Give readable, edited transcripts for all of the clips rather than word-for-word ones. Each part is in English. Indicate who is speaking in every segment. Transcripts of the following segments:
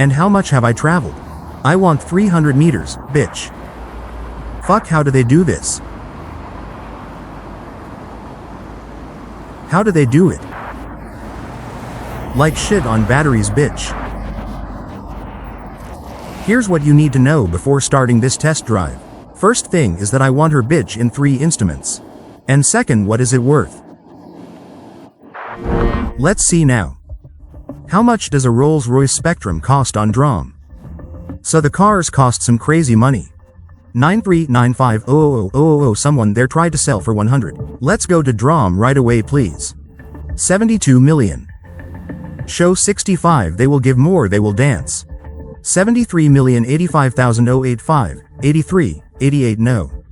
Speaker 1: And how much have I traveled? I want 300 meters, bitch. Fuck, how do they do this? How do they do it? Like shit on batteries, bitch. Here's what you need to know before starting this test drive. First thing is that I want her bitch in 3 instruments. And second, what is it worth? Let's see now. How much does a Rolls-Royce Spectre cost on Drom? So the cars cost some crazy money. 939500000, someone there tried to sell for 100. Let's go to Drom right away, please. 72 million. Show 65, they will give more, they will dance. 73,085,085, 83, 88, no.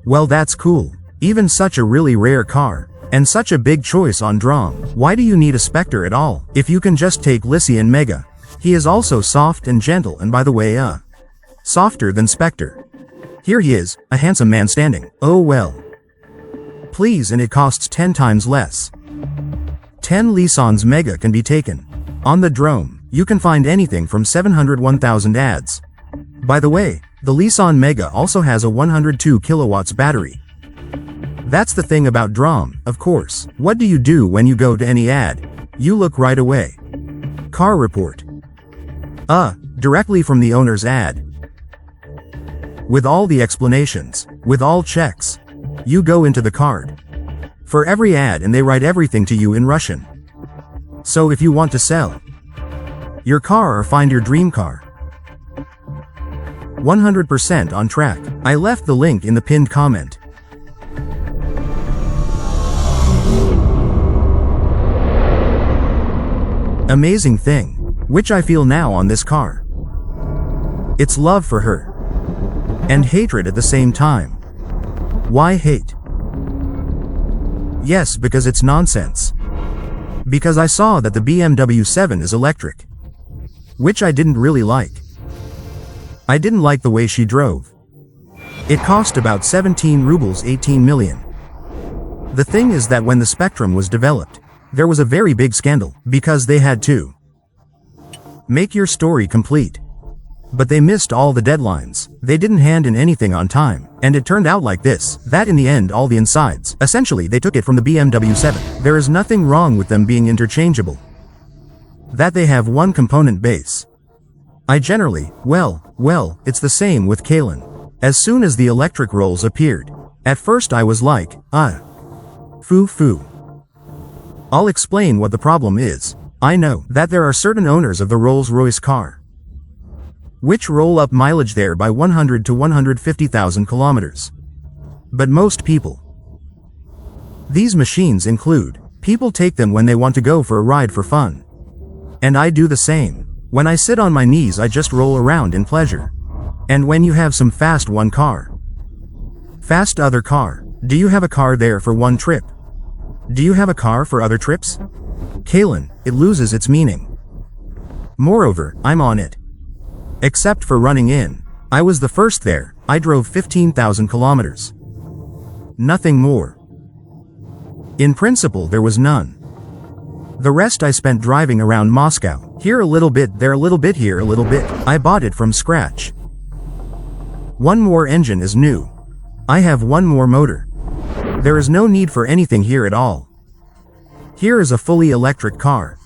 Speaker 1: Well, that's cool. Even such a really rare car. And such a big choice on Drom. Why do you need a Spectre at all, if you can just take Lycian Mega? He is also soft and gentle, and by the way, softer than Spectre. Here he is, a handsome man standing. Oh well. Please, and it costs 10 times less. 10 Lycans Mega can be taken. On the Drom, you can find anything from 701,000 ads. By the way, the Lycan Mega also has a 102 kilowatts battery. That's the thing about Drom, of course. What do you do when you go to any ad? You look right away. Car report. Directly from the owner's ad. With all the explanations, with all checks. You go into the card. For every ad, and they write everything to you in Russian. So if you want to sell your car or find your dream car, 100% on track. I left the link in the pinned comment. Amazing thing, which I feel now on this car. It's love for her. And hatred at the same time. Why hate? Yes, because it's nonsense. Because I saw that the BMW 7 is electric. Which I didn't really like. I didn't like the way she drove. It cost about 17 rubles, 18 million. The thing is that when the Spectrum was developed, there was a very big scandal, because they had to make your story complete. But they missed all the deadlines, they didn't hand in anything on time, and it turned out like this, that in the end all the insides, essentially they took it from the BMW 7. There is nothing wrong with them being interchangeable. That they have one component base. I generally, well, it's the same with Kalen. As soon as the electric Rolls appeared, at first I was like, foo. I'll explain what the problem is. I know that there are certain owners of the Rolls-Royce car which roll up mileage there by 100 to 150,000 kilometers. But most people, these machines include, people take them when they want to go for a ride for fun. And I do the same. When I sit on my knees, I just roll around in pleasure. And when you have some fast one car, fast other car, do you have a car there for one trip? Do you have a car for other trips? Kalen, it loses its meaning. Moreover, I'm on it. Except for running in. I was the first there, I drove 15,000 kilometers. Nothing more. In principle, there was none. The rest I spent driving around Moscow, here a little bit, there a little bit, here a little bit. I bought it from scratch. One more engine is new. I have one more motor. There is no need for anything here at all. Here is a fully electric car.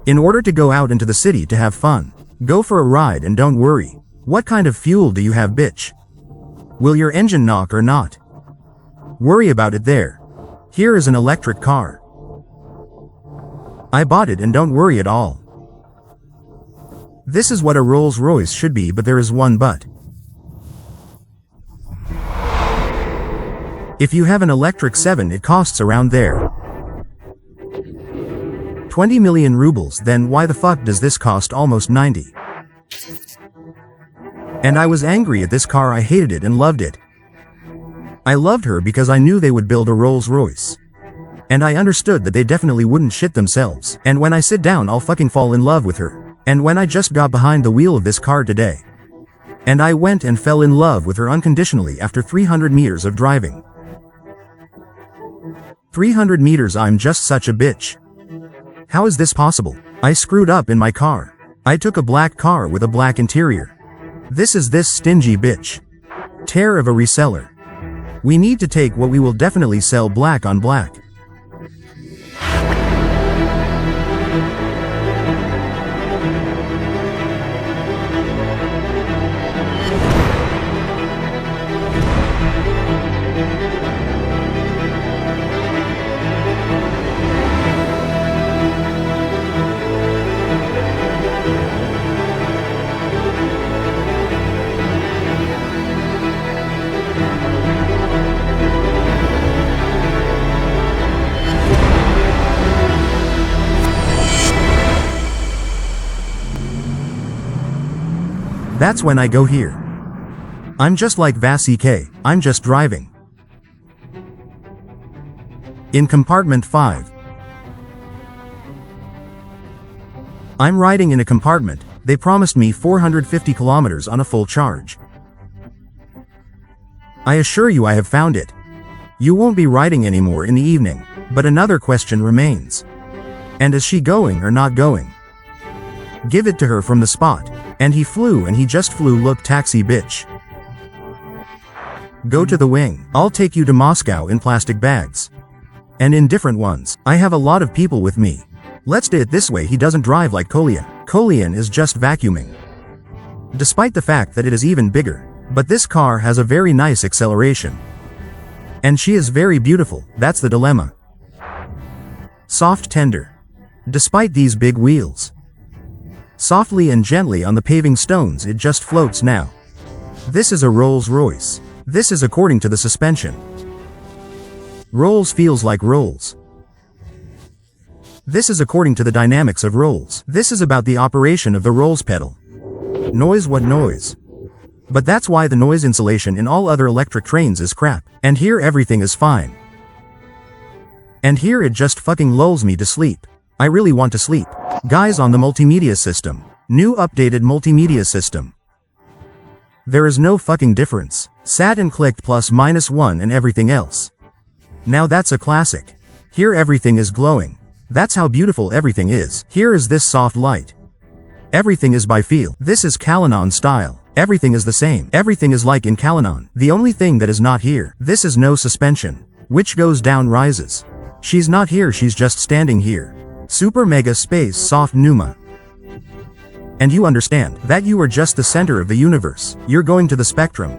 Speaker 1: In order to go out into the city to have fun, go for a ride and don't worry. What kind of fuel do you have, bitch? Will your engine knock or not? Worry about it there. Here is an electric car. I bought it and don't worry at all. This is what a Rolls-Royce should be, but there is one but. If you have an electric 7, it costs around there. 20 million rubles, then why the fuck does this cost almost 90? And I was angry at this car, I hated it and loved it. I loved her because I knew they would build a Rolls-Royce. And I understood that they definitely wouldn't shit themselves. And when I sit down, I'll fucking fall in love with her. And when I just got behind the wheel of this car today, and I went and fell in love with her unconditionally after 300 meters of driving. 300 meters, I'm just such a bitch. How is this possible? I screwed up in my car. I took a black car with a black interior. This is this stingy bitch. Tear of a reseller. We need to take what we will definitely sell black on black. That's when I go here. I'm just like Vassie K, I'm just driving. In compartment 5. I'm riding in a compartment. They promised me 450 kilometers on a full charge. I assure you I have found it. You won't be riding anymore in the evening, but another question remains. And is she going or not going? Give it to her from the spot. And he flew, and he just flew. Look, taxi bitch. Go to the wing. I'll take you to Moscow in plastic bags. And in different ones. I have a lot of people with me. Let's do it this way. He doesn't drive like Kolya. Kolyan is just vacuuming. Despite the fact that it is even bigger. But this car has a very nice acceleration. And she is very beautiful, that's the dilemma. Soft tender. Despite these big wheels. Softly and gently on the paving stones it just floats now. This is a Rolls-Royce. This is according to the suspension. Rolls feels like rolls. This is according to the dynamics of rolls. This is about the operation of the rolls pedal. Noise, what noise? But that's why the noise insulation in all other electric trains is crap. And here everything is fine. And here it just fucking lulls me to sleep. I really want to sleep. Guys, on the multimedia system. New updated multimedia system. There is no fucking difference. Sat and clicked +-1 and everything else. Now that's a classic. Here everything is glowing. That's how beautiful everything is. Here is this soft light. Everything is by feel. This is Calanon style. Everything is the same. Everything is like in Calanon. The only thing that is not here. This is no suspension. Which goes down rises. She's not here, she's just standing here. Super mega space soft pneuma. And you understand that you are just the center of the universe. You're going to the spectrum.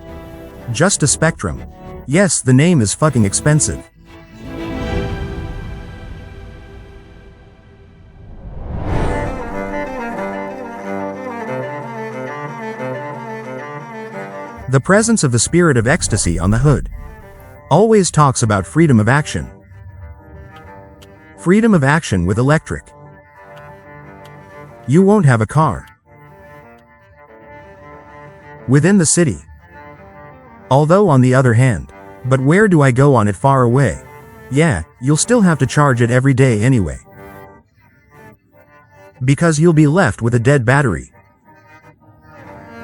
Speaker 1: Just a spectrum. Yes, the name is fucking expensive. The presence of the spirit of ecstasy on the hood. Always talks about freedom of action. Freedom of action with electric. You won't have a car. Within the city. Although on the other hand. But where do I go on it far away? Yeah, you'll still have to charge it every day anyway. Because you'll be left with a dead battery.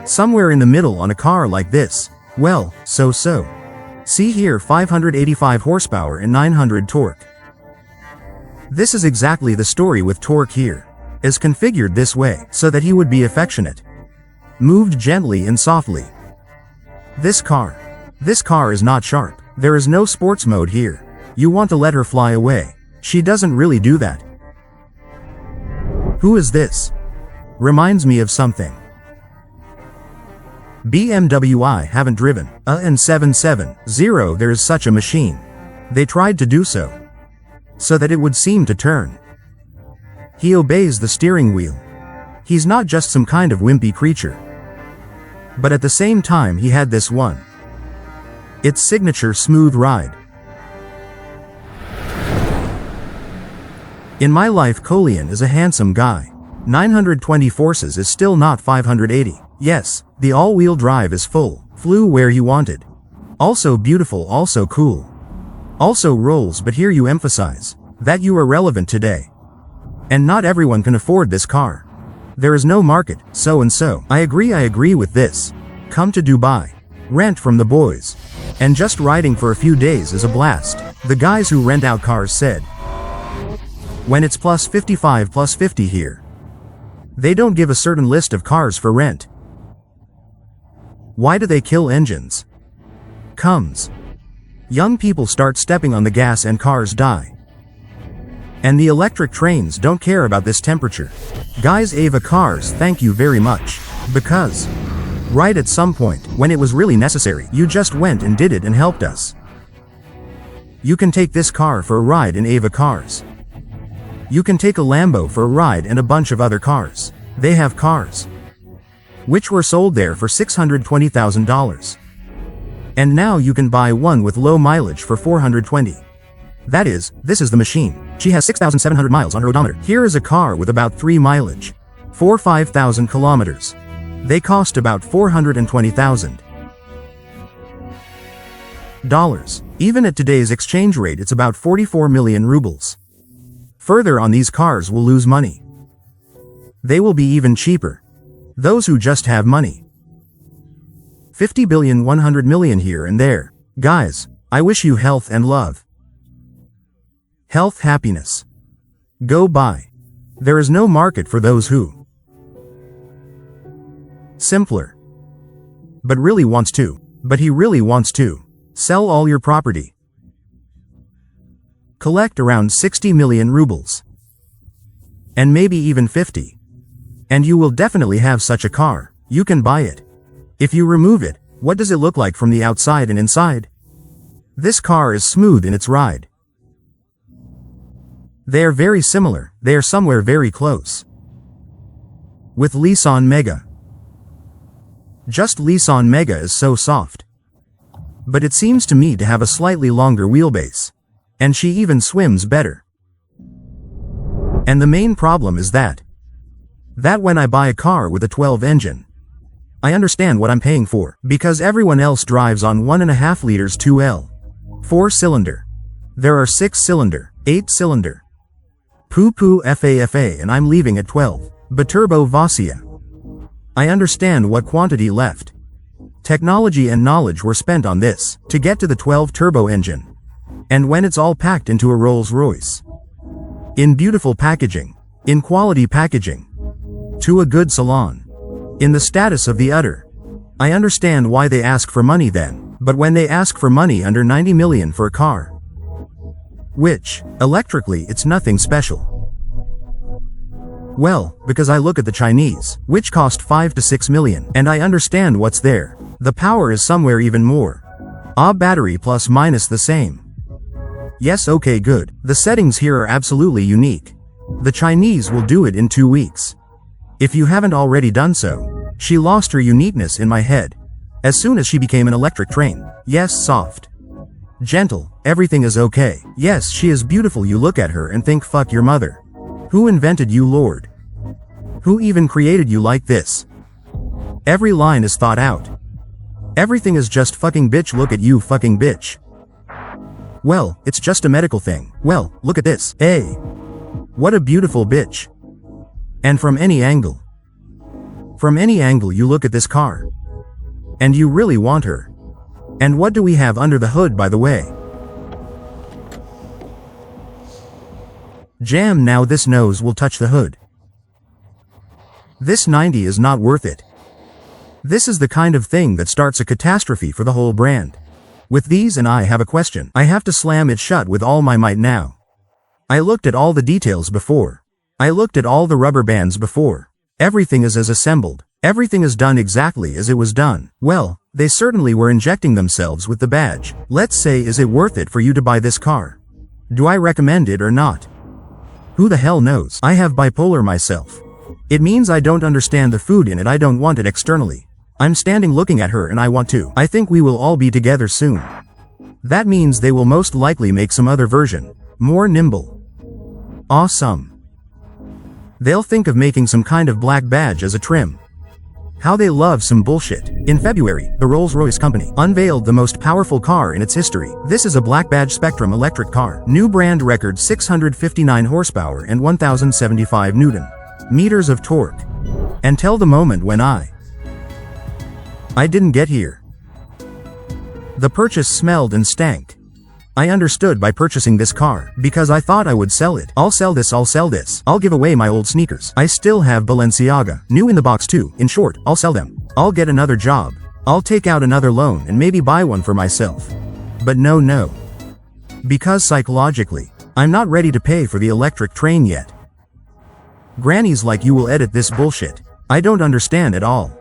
Speaker 1: Somewhere in the middle on a car like this. Well, so. See here, 585 horsepower and 900 torque. This is exactly the story with torque here. Is configured this way, so that he would be affectionate. Moved gently and softly. This car is not sharp. There is no sports mode here. You want to let her fly away. She doesn't really do that. Who is this? Reminds me of something. BMW I haven't driven. And 770, there is such a machine. They tried to do so. So that it would seem to turn. He obeys the steering wheel. He's not just some kind of wimpy creature. But at the same time he had this one. Its signature smooth ride. In my life, Kolyan is a handsome guy. 920 forces is still not 580. Yes, the all-wheel drive is full. Flew where he wanted. Also beautiful, also cool. Also rolls, but here you emphasize that you are relevant today. And not everyone can afford this car. There is no market, so and so. I agree with this. Come to Dubai. Rent from the boys. And just riding for a few days is a blast. The guys who rent out cars said. When it's +55 +50 here. They don't give a certain list of cars for rent. Why do they kill engines? Comes. Young people start stepping on the gas and cars die. And the electric trains don't care about this temperature. Guys, Ava cars, thank you very much. Because right at some point, when it was really necessary, you just went and did it and helped us. You can take this car for a ride in Ava cars. You can take a Lambo for a ride and a bunch of other cars. They have cars which were sold there for $620,000. And now you can buy one with low mileage for $420. That is, this is the machine. She has 6,700 miles on her odometer. Here is a car with about 3 mileage. 5,000 kilometers. They cost about $420,000. Even at today's exchange rate, it's about 44 million rubles. Further on, these cars will lose money. They will be even cheaper. Those who just have money. 50 billion, 100 million here and there. Guys, I wish you health and love. Health, happiness. Go buy. There is no market for those who simpler. But really wants to. But he really wants to. Sell all your property. Collect around 60 million rubles. And maybe even 50. And you will definitely have such a car. You can buy it. If you remove it, what does it look like from the outside and inside? This car is smooth in its ride. They are very similar, they are somewhere very close. With Nissan Mega. Just Nissan Mega is so soft. But it seems to me to have a slightly longer wheelbase. And she even swims better. And the main problem is that when I buy a car with a 12 engine, I understand what I'm paying for, because everyone else drives on 1.5 liters 2L. 4-cylinder. There are 6-cylinder, 8-cylinder. Poo-poo FAFA, and I'm leaving at 12. Biturbo Vasia. I understand what quantity left. Technology and knowledge were spent on this, to get to the 12 turbo engine. And when it's all packed into a Rolls-Royce. In beautiful packaging. In quality packaging. To a good salon. In the status of the utter. I understand why they ask for money then, but when they ask for money under 90 million for a car, which, electrically, it's nothing special. Well, because I look at the Chinese, which cost 5 to 6 million, and I understand what's there. The power is somewhere even more. Battery plus minus the same. Yes, okay, good. The settings here are absolutely unique. The Chinese will do it in 2 weeks. If you haven't already done so, she lost her uniqueness in my head. As soon as she became an electric train. Yes, soft. Gentle, everything is okay. Yes, she is beautiful. You look at her and think, fuck your mother. Who invented you, Lord? Who even created you like this? Every line is thought out. Everything is just fucking bitch, look at you fucking bitch. Well, it's just a medical thing. Well, look at this. Hey. What a beautiful bitch. And from any angle you look at this car. And you really want her. And what do we have under the hood, by the way? Jam, now this nose will touch the hood. This 90 is not worth it. This is the kind of thing that starts a catastrophe for the whole brand. With these, and I have a question. I have to slam it shut with all my might now. I looked at all the details before. I looked at all the rubber bands before. Everything is as assembled. Everything is done exactly as it was done. Well, they certainly were injecting themselves with the badge. Let's say, is it worth it for you to buy this car? Do I recommend it or not? Who the hell knows? I have bipolar myself. It means I don't understand the food in it. I don't want it externally. I'm standing looking at her and I want to. I think we will all be together soon. That means they will most likely make some other version. More nimble. Awesome. They'll think of making some kind of black badge as a trim. How they love some bullshit. In February, the Rolls-Royce company unveiled the most powerful car in its history. This is a black badge Spectrum electric car. New brand record 659 horsepower and 1075 Newton meters of torque. Until the moment when I didn't get here. The purchase smelled and stank. I understood by purchasing this car, because I thought I would sell it. I'll sell this, I'll give away my old sneakers. I still have Balenciaga, new in the box too. In short, I'll sell them. I'll get another job. I'll take out another loan and maybe buy one for myself. But no. Because psychologically, I'm not ready to pay for the electric train yet. Grannies like you will edit this bullshit. I don't understand at all.